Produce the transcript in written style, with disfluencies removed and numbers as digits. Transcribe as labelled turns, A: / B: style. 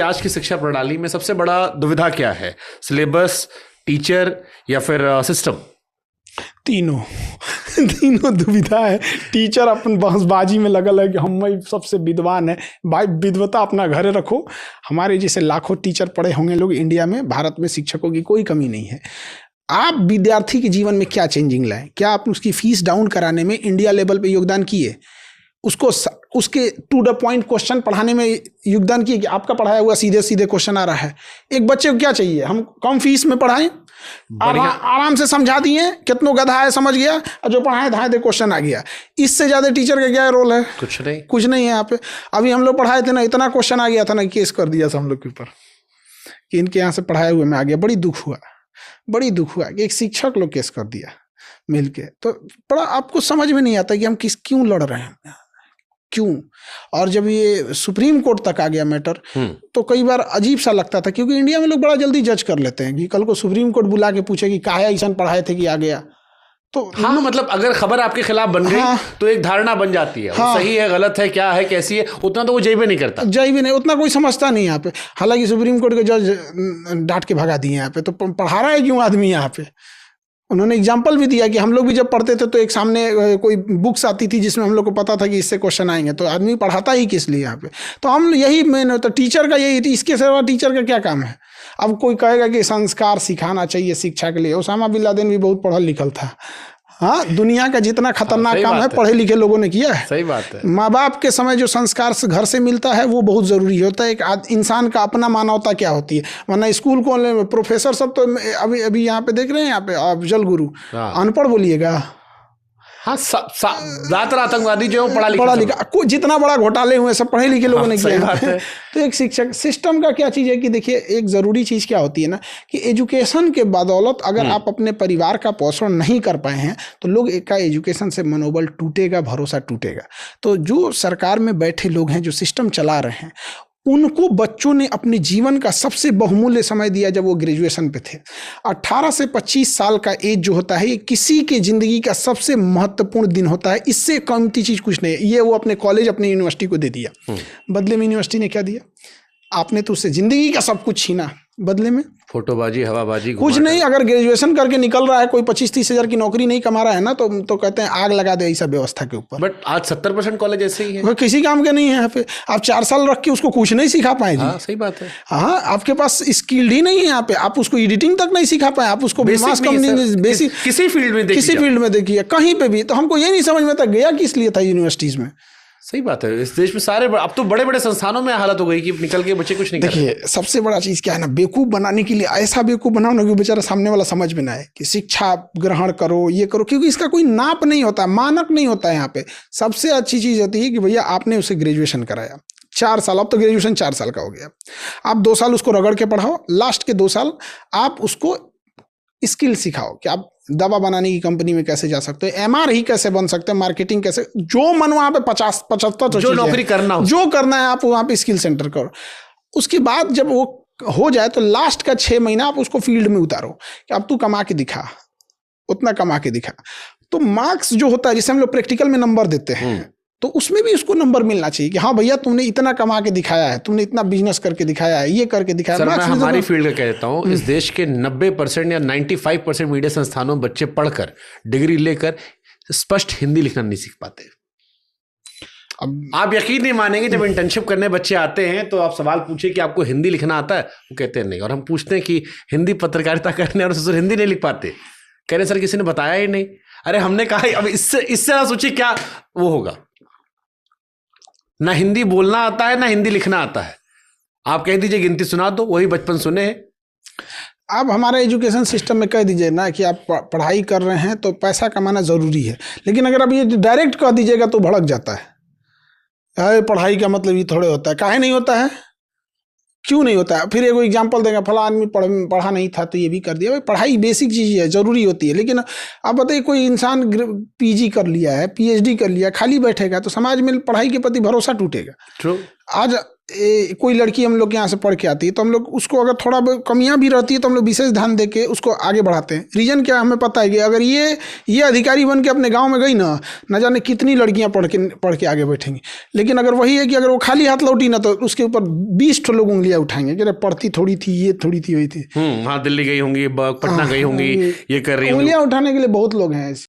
A: आज की शिक्षा प्रणाली में सबसे बड़ा दुविधा क्या है? सिलेबस, टीचर या फिर सिस्टम?
B: तीनों तीनों दुविधा है। टीचर अपन बहसबाजी में लगल है कि हम सबसे विद्वान है। भाई विद्वता अपना घरे रखो। हमारे जैसे लाखों टीचर पढ़े होंगे लोग इंडिया में, भारत में शिक्षकों की कोई कमी नहीं है। आप विद्यार्थी के जीवन में क्या चेंजिंग लाए, क्या आप उसकी फीस डाउन कराने में इंडिया लेवल पे योगदान किए, उसको उसके टू द पॉइंट क्वेश्चन पढ़ाने में योगदान किए कि आपका पढ़ाया हुआ सीधे सीधे क्वेश्चन आ रहा है। एक बच्चे को क्या चाहिए, हम कम फीस में पढ़ाएं, आराम से समझा दिए, कितनों गधा है समझ गया, और जो पढ़ाए धाए दे क्वेश्चन आ गया। इससे ज्यादा टीचर का क्या रोल है? कुछ नहीं है यहाँ पे। अभी हम लोग पढ़ाए थे ना, इतना क्वेश्चन आ गया था ना, केस कर दिया था हम लोग के ऊपर कि इनके यहाँ से पढ़ाए हुए में आ गया। बड़ी दुख हुआ कि एक शिक्षक लोग केस कर दिया मिलके। तो बड़ा आपको समझ में नहीं आता कि हम क्यों लड़ रहे हैं, क्यों। और जब ये सुप्रीम कोर्ट तक आ गया मैटर, तो कई बार अजीब सा लगता था, क्योंकि इंडिया में लोग बड़ा जल्दी जज कर लेते हैं कि कल को सुप्रीम कोर्ट बुला के पूछे कि काहे ऐसा पढ़ाए थे कि आ गया। तो
A: हाँ, मतलब अगर खबर आपके खिलाफ बन गई तो एक धारणा बन जाती है। हाँ, सही है, गलत है, क्या है, कैसी है, उतना तो वो जय भी नहीं करता, उतना कोई समझता नहीं यहाँ पे। हालांकि सुप्रीम कोर्ट के जज डांट के भगा दिए यहाँ पे, तो पढ़ा रहा है क्यों आदमी यहाँ पे। उन्होंने एग्जाम्पल भी दिया कि हम लोग भी जब पढ़ते थे तो एक सामने कोई बुक्स आती थी जिसमें हम लोग को पता था कि इससे क्वेश्चन आएंगे, तो आदमी पढ़ाता ही किस लिए यहाँ पे। तो हम यही मेन होता, टीचर का यही, इसके सिवा टीचर का क्या काम है। अब कोई कहेगा कि संस्कार सिखाना चाहिए शिक्षा के लिए। ओसामा बिन लादेन भी बहुत पढ़ा लिखल था। हाँ, दुनिया का जितना खतरनाक काम है पढ़े लिखे लोगों ने किया है। सही बात है।
B: माँ बाप के समय जो संस्कार घर से मिलता है वो बहुत जरूरी होता है। एक इंसान का अपना मानवता क्या होती है, वरना स्कूल को प्रोफेसर सब तो अभी यहाँ पे देख रहे हैं, यहाँ पे अफजल गुरु अनपढ़ बोलिएगा। हाँ,
A: ज्यादातर आतंकवादी जो पढ़ा लिखा
B: कोई जितना बड़ा घोटाले हुए सब पढ़े लिखे लोगों ने किया है। तो एक शिक्षक सिस्टम का क्या चीज़ है कि देखिए, एक ज़रूरी चीज़ क्या होती है ना कि एजुकेशन के बदौलत अगर आप अपने परिवार का पोषण नहीं कर पाए हैं तो लोग का एजुकेशन से मनोबल टूटेगा, भरोसा टूटेगा। तो जो सरकार में बैठे लोग हैं, जो सिस्टम चला रहे हैं, उनको बच्चों ने अपने जीवन का सबसे बहुमूल्य समय दिया जब वो ग्रेजुएशन पे थे। 18 से 25 साल का एज जो होता है, ये किसी के ज़िंदगी का सबसे महत्वपूर्ण दिन होता है। इससे कीमती चीज़ कुछ नहीं है। ये वो अपने कॉलेज, अपनी यूनिवर्सिटी को दे दिया। बदले में यूनिवर्सिटी ने क्या दिया? आपने तो उससे ज़िंदगी का सब कुछ छीना। बदले में
A: फोटोबाजी, हवाबाजी,
B: कुछ नहीं। अगर ग्रेजुएशन करके निकल रहा है, कोई 25-30 हज़ार की नौकरी नहीं कमा रहा है ना, तो कहते हैं आग लगा दे ऐसा व्यवस्था के ऊपर।
A: बट आज 70% कॉलेज ऐसे ही है,
B: वो किसी काम के नहीं है। यहाँ पे आप 4 साल रख के उसको कुछ नहीं सिखा पाए जी।
A: हाँ, सही बात है।
B: हाँ, आपके पास स्किल्ड ही नहीं है यहाँ पे। आप उसको एडिटिंग तक नहीं सिखा पाए, आप उसको बेसिक
A: किसी फील्ड में
B: देखिए, कहीं पे भी। तो हमको ये नहीं समझ में आता गया किस लिए था यूनिवर्सिटीज में।
A: सही बात है। इस देश में सारे अब तो बड़े बड़े संस्थानों में हालत हो गई कि निकल के बच्चे कुछ नहीं कर रहे।
B: देखिए, सबसे बड़ा चीज़ क्या है ना, बेवकूफ़ बनाने के लिए ऐसा बेवकूफ़ बनाओ ना कि बेचारा सामने वाला समझ में ना आए कि शिक्षा ग्रहण करो, ये करो, क्योंकि इसका कोई नाप नहीं होता, मानक नहीं होता है यहाँ पे। सबसे अच्छी चीज़ होती है कि भैया आपने उसे ग्रेजुएशन कराया 4 साल, अब तो ग्रेजुएशन 4 साल का हो गया। आप 2 साल उसको रगड़ के पढ़ाओ, लास्ट के 2 साल आप उसको स्किल सिखाओ कि आप दवा बनाने की कंपनी में कैसे जा सकते हैं, MR ही कैसे बन सकते हैं, मार्केटिंग कैसे, जो मन वहाँ पे 50-75
A: जो नौकरी करना
B: जो करना है आप वहाँ पे स्किल सेंटर करो। उसके बाद जब वो हो जाए तो लास्ट का 6 महीना आप उसको फील्ड में उतारो कि अब तू कमा के दिखा, उतना कमा के दिखा। तो मार्क्स जो होता है, जिसे हम लोग प्रैक्टिकल में नंबर देते हैं, तो उसमें भी उसको नंबर मिलना चाहिए कि हाँ भैया तुमने इतना कमा के दिखाया है, तुमने इतना बिजनेस करके दिखाया है, ये करके दिखाया है।
A: मैं हमारी फील्ड का कह देता हूँ, इस देश के 90% या 95% मीडिया संस्थानों में बच्चे पढ़कर डिग्री लेकर स्पष्ट हिंदी लिखना नहीं सीख पाते। अब आप यकीन नहीं मानेंगे, जब इंटर्नशिप करने बच्चे आते हैं तो आप सवाल पूछे कि आपको हिंदी लिखना आता है, वो कहते हैं नहीं। और हम पूछते हैं कि हिंदी पत्रकारिता करने, और ससुर हिंदी नहीं लिख पाते। कह रहे सर किसी ने बताया ही नहीं। अरे हमने कहा अब इससे ना सोचिए क्या वो होगा। ना हिंदी बोलना आता है, ना हिंदी लिखना आता है। आप कह दीजिए गिनती सुना दो, वही बचपन सुने हैं।
B: आप हमारे एजुकेशन सिस्टम में कह दीजिए ना कि आप पढ़ाई कर रहे हैं तो पैसा कमाना ज़रूरी है, लेकिन अगर आप ये डायरेक्ट कह दीजिएगा तो भड़क जाता है। पढ़ाई का मतलब ये थोड़े होता है। काहे नहीं होता है, क्यों नहीं होता है? फिर एगो एग्जाम्पल देगा, फला आदमी पढ़ा नहीं था तो ये भी कर दिया। भाई पढ़ाई बेसिक चीज़ है, ज़रूरी होती है। लेकिन आप बताइए, कोई इंसान PG कर लिया है, PhD कर लिया, खाली बैठेगा तो समाज में पढ़ाई के प्रति भरोसा टूटेगा।
A: True.
B: आज कोई लड़की हम लोग के यहाँ से पढ़ के आती है तो हम लोग उसको अगर थोड़ा कमियां भी रहती है तो हम लोग विशेष ध्यान दे के उसको आगे बढ़ाते हैं। रीजन क्या है, हमें पता है कि अगर ये अधिकारी बन के अपने गांव में गई ना, न जाने कितनी लड़कियां पढ़ के आगे बैठेंगी। लेकिन अगर वही है कि अगर वो खाली हाथ लौटी ना तो उसके ऊपर 20 ठो लोग उंगलियां उठाएंगे कि पढ़ती थोड़ी थी, ये थोड़ी थी, वही थी।
A: हाँ, दिल्ली गई होंगी, पटना गई होंगी, ये कर रही होंगी।
B: उंगलियां उठाने के लिए बहुत लोग हैं ऐसे।